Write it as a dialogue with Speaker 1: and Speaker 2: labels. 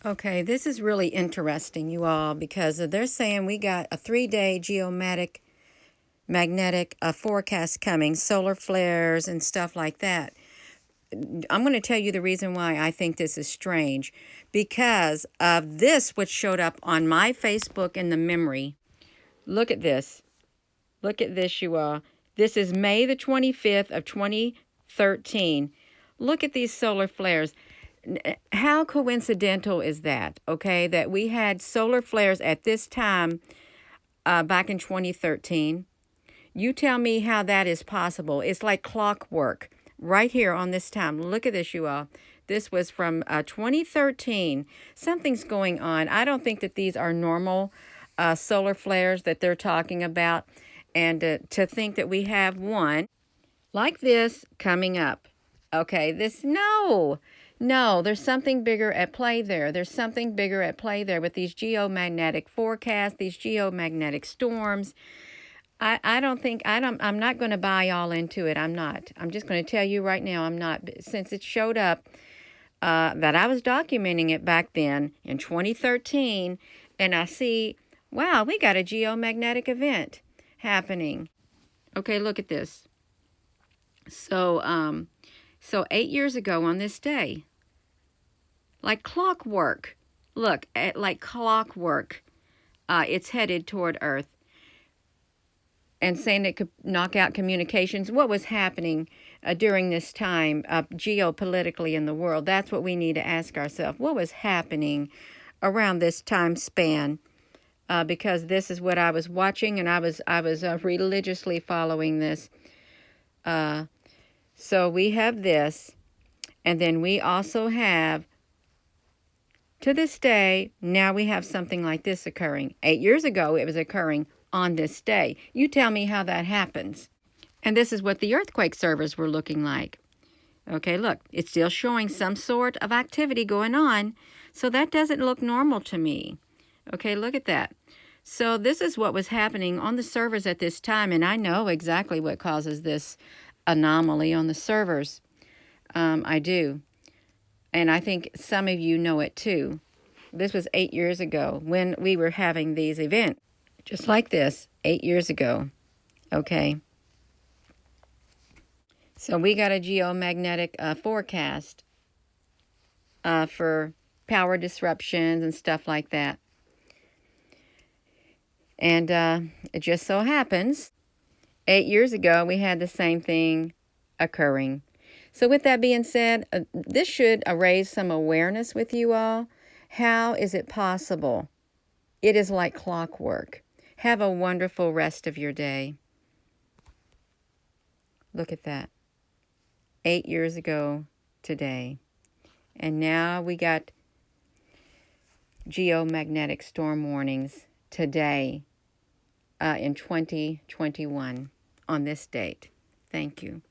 Speaker 1: Okay, this is really interesting, you all, because they're saying we got a 3-day magnetic forecast coming, solar flares and stuff like that. I'm going to tell you the reason why I think this is strange. Because of this, which showed up on my Facebook in the memory. Look at this. Look at this, you all. This is May the 25th of 2013. Look at these solar flares. How coincidental is that, okay, that we had solar flares at this time back in 2013? You tell me how that is possible. It's like clockwork right here on this time. Look at this, you all. This was from 2013. Something's going on. I don't think that these are normal solar flares that they're talking about. And to think that we have one like this coming up. Okay, no, there's something bigger at play there. There's something bigger at play there with these geomagnetic forecasts, these geomagnetic storms. I'm not going to buy all into it. I'm not. I'm just going to tell you right now, I'm not. Since it showed up that I was documenting it back then in 2013, and I see, wow, we got a geomagnetic event happening. Okay, look at this. So 8 years ago on this day, like clockwork, look, like clockwork, it's headed toward Earth. And saying it could knock out communications. What was happening during this time geopolitically in the world? That's what we need to ask ourselves. What was happening around this time span? Because this is what I was watching, and I was religiously following this. So we have this, and then we also have, to this day, now we have something like this occurring. 8 years ago, it was occurring on this day. You tell me how that happens. And this is what the earthquake servers were looking like. Okay, look, it's still showing some sort of activity going on, so that doesn't look normal to me. Okay, look at that. So this is what was happening on the servers at this time, and I know exactly what causes this anomaly on the servers. I do. And I think some of you know it too. This was 8 years ago when we were having these events. Just like this, 8 years ago. Okay. So we got a geomagnetic forecast for power disruptions and stuff like that. And it just so happens, 8 years ago, we had the same thing occurring. So with that being said, this should raise some awareness with you all. How is it possible? It is like clockwork. Have a wonderful rest of your day. Look at that. 8 years ago today. And now we got geomagnetic storm warnings today in 2021 on this date. Thank you.